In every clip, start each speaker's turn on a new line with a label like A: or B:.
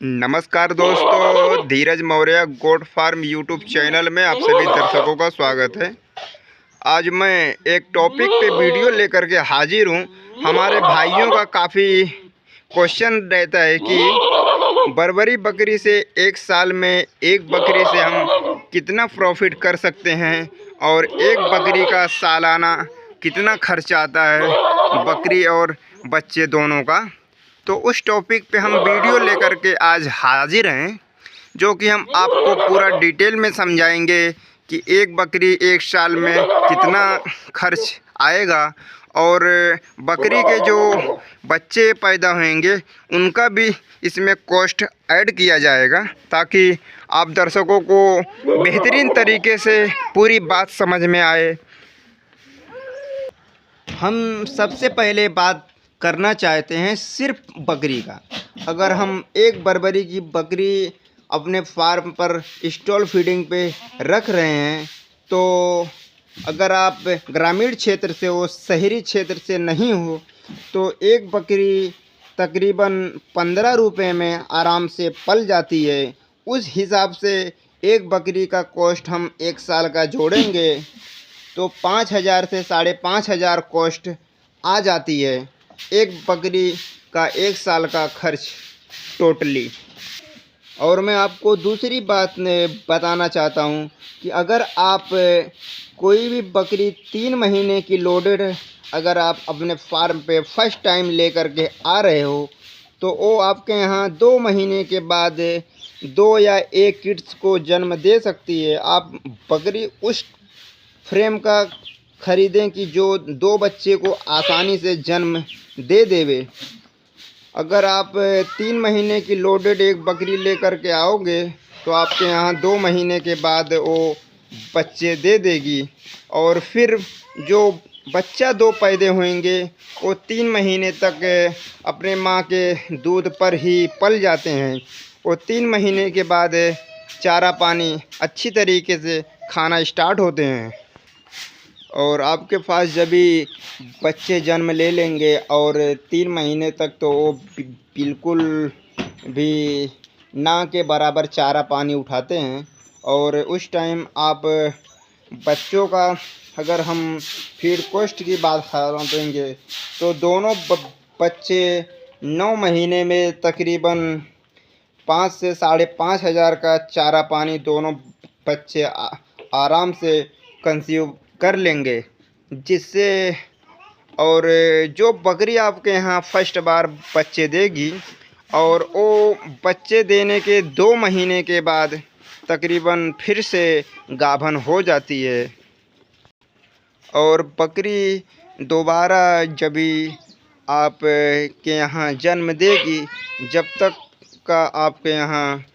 A: नमस्कार दोस्तों, Dheeraj Maurya goat farm YouTube channel में आप सभी दर्शकों का स्वागत है। आज मैं एक टॉपिक पे वीडियो लेकर के हाजिर हूँ। हमारे भाइयों का काफ़ी क्वेश्चन रहता है कि बर्बरी बकरी से एक साल में एक बकरी से हम कितना प्रॉफिट कर सकते हैं और एक बकरी का सालाना कितना खर्च आता है, बकरी और बच्चे दोनों का। तो उस टॉपिक पे हम वीडियो लेकर के आज हाजिर हैं, जो कि हम आपको पूरा डिटेल में समझाएंगे कि एक बकरी एक साल में कितना खर्च आएगा और बकरी के जो बच्चे पैदा होंगे उनका भी इसमें कॉस्ट ऐड किया जाएगा, ताकि आप दर्शकों को बेहतरीन तरीके से पूरी बात समझ में आए। हम सबसे पहले बात करना चाहते हैं सिर्फ बकरी का। अगर हम एक बर्बरी की बकरी अपने फार्म पर स्टॉल फीडिंग पे रख रहे हैं, तो अगर आप ग्रामीण क्षेत्र से हो, शहरी क्षेत्र से नहीं हो, तो एक बकरी तकरीबन 15 रुपये में आराम से पल जाती है। उस हिसाब से एक बकरी का कॉस्ट हम एक साल का जोड़ेंगे तो 5,000 से 5,500 कॉस्ट आ जाती है एक बकरी का एक साल का खर्च टोटली। और मैं आपको दूसरी बात बताना चाहता हूँ कि अगर आप कोई भी बकरी 3 महीने की लोडेड अगर आप अपने फार्म पे फर्स्ट टाइम लेकर के आ रहे हो, तो वो आपके यहाँ 2 महीने के बाद 2 या 1 किड्स को जन्म दे सकती है। आप बकरी उस फ्रेम का ख़रीदें कि जो 2 बच्चे को आसानी से जन्म दे देवे। अगर आप 3 महीने की लोडेड एक बकरी लेकर के आओगे, तो आपके यहाँ 2 महीने के बाद वो बच्चे दे देगी और फिर जो बच्चा 2 पैदा होंगे वो 3 महीने तक अपने माँ के दूध पर ही पल जाते हैं। वो 3 महीने के बाद चारा पानी अच्छी तरीके से खाना स्टार्ट होते हैं और आपके पास जब भी बच्चे जन्म ले लेंगे और 3 महीने तक तो वो बिल्कुल भी ना के बराबर चारा पानी उठाते हैं। और उस टाइम आप बच्चों का अगर हम फीड कॉस्ट की बात करेंगे, तो दोनों बच्चे 9 महीने में तकरीबन 5 से 5,500 का चारा पानी दोनों बच्चे आराम से कंज्यूम कर लेंगे। जिससे और जो बकरी आपके यहाँ फर्स्ट बार बच्चे देगी और वो बच्चे देने के 2 महीने के बाद तकरीबन फिर से गाभन हो जाती है और बकरी दोबारा जब भी आप के यहाँ जन्म देगी, जब तक का आपके यहाँ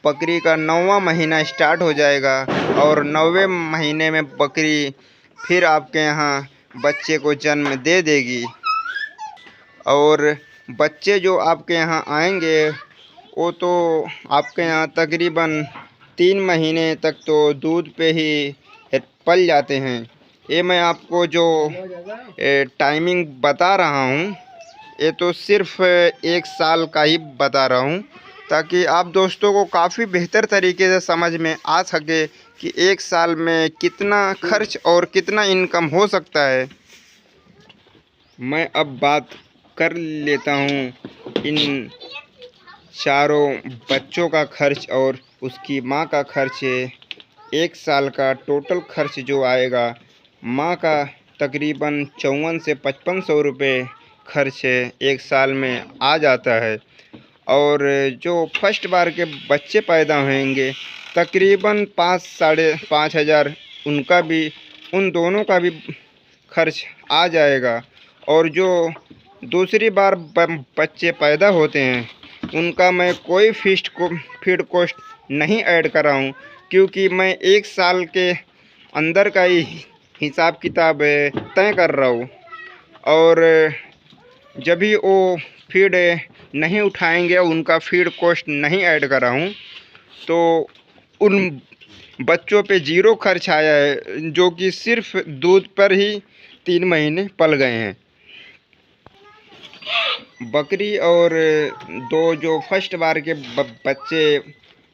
A: बकरी का 9वां महीना स्टार्ट हो जाएगा और 9वें महीने में बकरी फिर आपके यहाँ बच्चे को जन्म दे देगी। और बच्चे जो आपके यहाँ आएंगे वो तो आपके यहाँ तकरीबन 3 महीने तक तो दूध पे ही पल जाते हैं। ये मैं आपको जो टाइमिंग बता रहा हूँ, ये तो सिर्फ 1 साल का ही बता रहा हूँ, ताकि आप दोस्तों को काफ़ी बेहतर तरीके से समझ में आ सके कि 1 साल में कितना खर्च और कितना इनकम हो सकता है। मैं अब बात कर लेता हूँ इन चारों बच्चों का खर्च और उसकी माँ का खर्च। 1 साल का टोटल खर्च जो आएगा, माँ का तकरीबन 54 से 5500 रुपये खर्च 1 साल में आ जाता है। और जो फर्स्ट बार के बच्चे पैदा होंगे तकरीबन 5,000 उनका भी, उन दोनों का भी खर्च आ जाएगा। और जो दूसरी बार बच्चे पैदा होते हैं उनका मैं कोई फीड कॉस्ट नहीं ऐड कर रहा हूँ, क्योंकि मैं 1 साल के अंदर का ही हिसाब किताब तय कर रहा हूँ। और जब भी वो फीड नहीं उठाएंगे, उनका फीड कॉस्ट नहीं ऐड कर रहा हूँ, तो उन बच्चों पे 0 खर्च आया है, जो कि सिर्फ दूध पर ही 3 महीने पल गए हैं। बकरी और दो जो फर्स्ट बार के बच्चे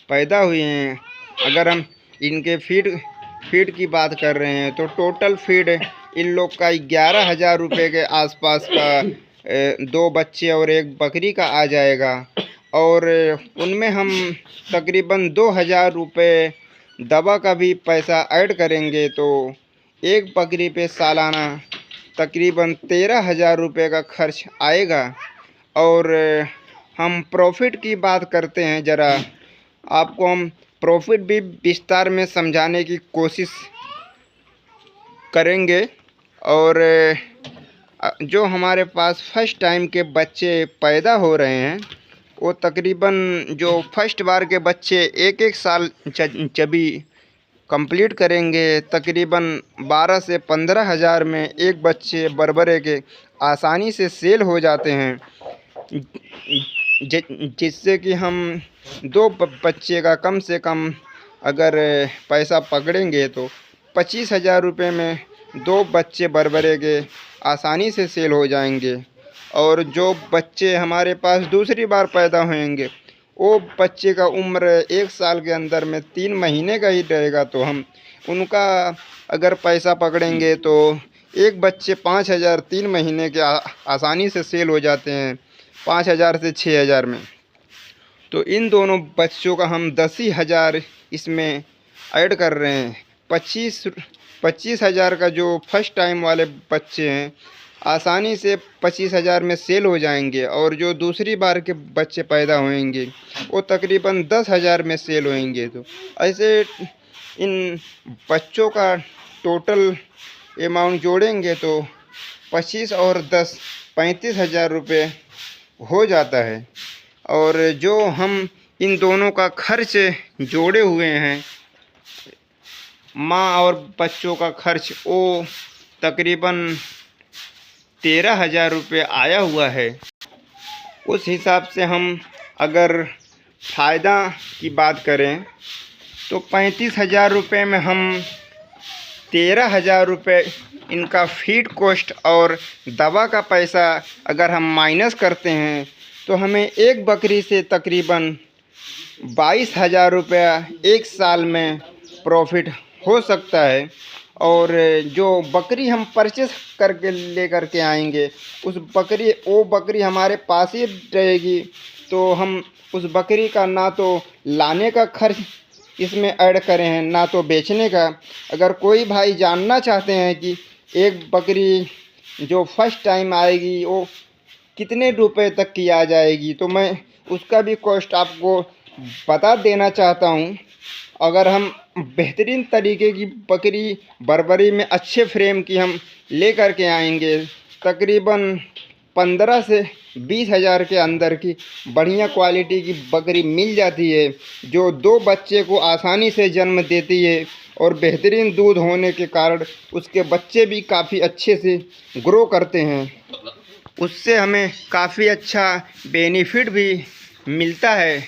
A: पैदा हुए हैं, अगर हम इनके फीड की बात कर रहे हैं तो टोटल फीड इन लोग का 11,000 रुपये के आसपास का दो बच्चे और एक बकरी का आ जाएगा। और उनमें हम तकरीबन 2,000 रुपये दवा का भी पैसा ऐड करेंगे तो एक बकरी पे सालाना तकरीबन 13,000 रुपये का खर्च आएगा। और हम प्रॉफिट की बात करते हैं, ज़रा आपको हम प्रॉफिट भी विस्तार में समझाने की कोशिश करेंगे। और जो हमारे पास फर्स्ट टाइम के बच्चे पैदा हो रहे हैं वो तकरीबन जो फर्स्ट बार के बच्चे एक साल जभी कंप्लीट करेंगे तकरीबन 12 से 15,000 में एक बच्चे बरबरे के आसानी से सेल हो जाते हैं, जिससे कि हम दो बच्चे का कम से कम अगर पैसा पकड़ेंगे तो 25,000 रुपये में दो बच्चे बरबरे के आसानी से सेल हो जाएंगे। और जो बच्चे हमारे पास दूसरी बार पैदा होंगे वो बच्चे का उम्र 1 साल के अंदर में 3 महीने का ही रहेगा, तो हम उनका अगर पैसा पकड़ेंगे तो एक बच्चे 5,000 3 महीने के आसानी से सेल हो जाते हैं, 5,000 से 6,000 में। तो इन दोनों बच्चों का हम 10,000 इसमें ऐड कर रहे हैं। 25,000 का जो फर्स्ट टाइम वाले बच्चे हैं आसानी से 25,000 में सेल हो जाएंगे, और जो दूसरी बार के बच्चे पैदा होंगे वो तकरीबन 10,000 में सेल होंगे। तो ऐसे इन बच्चों का टोटल अमाउंट जोड़ेंगे तो 25 और 10 35,000 रुपये हो जाता है। और जो हम इन दोनों का खर्च जोड़े हुए हैं, माँ और बच्चों का खर्च, वो तकरीबन 13,000 रुपये आया हुआ है। उस हिसाब से हम अगर फ़ायदा की बात करें तो 35,000 रुपये में हम 13,000 रुपये इनका फीड कॉस्ट और दवा का पैसा अगर हम माइनस करते हैं तो हमें एक बकरी से तकरीबन 22,000 रुपया एक साल में प्रॉफिट हो सकता है। और जो बकरी हम परचेस करके लेकर के आएंगे वो बकरी हमारे पास ही रहेगी, तो हम उस बकरी का ना तो लाने का खर्च इसमें ऐड करें हैं ना तो बेचने का। अगर कोई भाई जानना चाहते हैं कि एक बकरी जो फर्स्ट टाइम आएगी वो कितने रुपए तक की आ जाएगी, तो मैं उसका भी कॉस्ट आपको बता देना चाहता हूँ। अगर हम बेहतरीन तरीके की बकरी बरबरी में अच्छे फ्रेम की हम ले कर के आएंगे, तकरीबन 15 से 20,000 के अंदर की बढ़िया क्वालिटी की बकरी मिल जाती है, जो दो बच्चे को आसानी से जन्म देती है और बेहतरीन दूध होने के कारण उसके बच्चे भी काफ़ी अच्छे से ग्रो करते हैं। उससे हमें काफ़ी अच्छा बेनिफिट भी मिलता है।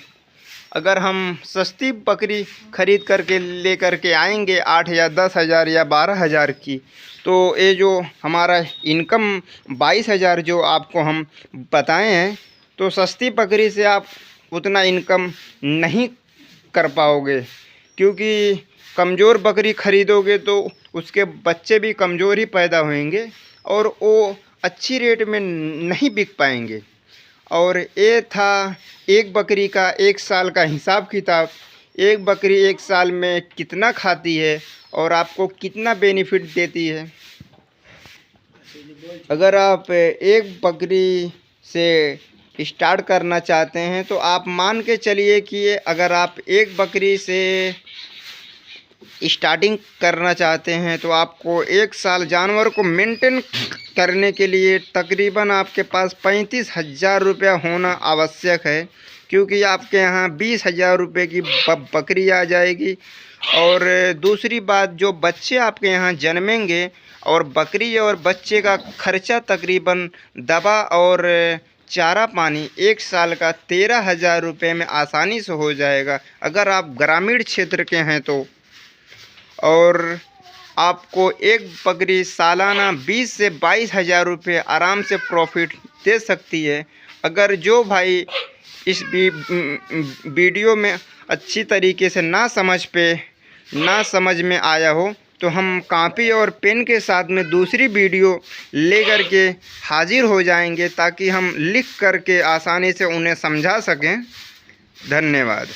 A: अगर हम सस्ती बकरी ख़रीद करके ले करके आएंगे 8 या 10,000 या 12,000 की, तो ये जो हमारा इनकम 22,000 जो आपको हम बताए हैं, तो सस्ती बकरी से आप उतना इनकम नहीं कर पाओगे, क्योंकि कमज़ोर बकरी ख़रीदोगे तो उसके बच्चे भी कमज़ोर ही पैदा होंगे और वो अच्छी रेट में नहीं बिक पाएंगे। और ये था एक बकरी का एक साल का हिसाब किताब। एक बकरी एक साल में कितना खाती है और आपको कितना बेनिफिट देती है। अगर आप एक बकरी से स्टार्ट करना चाहते हैं तो आप मान के चलिए कि अगर आप एक बकरी से स्टार्टिंग करना चाहते हैं तो आपको एक साल जानवर को मेंटेन करने के लिए तकरीबन आपके पास 35,000 रुपया होना आवश्यक है, क्योंकि आपके यहाँ 20,000 रुपये की बकरी आ जाएगी। और दूसरी बात, जो बच्चे आपके यहाँ जन्मेंगे और बकरी और बच्चे का खर्चा तकरीबन दवा और चारा पानी एक साल का 13,000 रुपये में आसानी से हो जाएगा अगर आप ग्रामीण क्षेत्र के हैं तो। और आपको एक बकरी सालाना 20 से 22,000 रुपये आराम से प्रॉफिट दे सकती है। अगर जो भाई इस वीडियो में अच्छी तरीके से ना समझ में आया हो तो हम कॉपी और पेन के साथ में दूसरी वीडियो लेकर के हाजिर हो जाएंगे, ताकि हम लिख करके आसानी से उन्हें समझा सकें। धन्यवाद।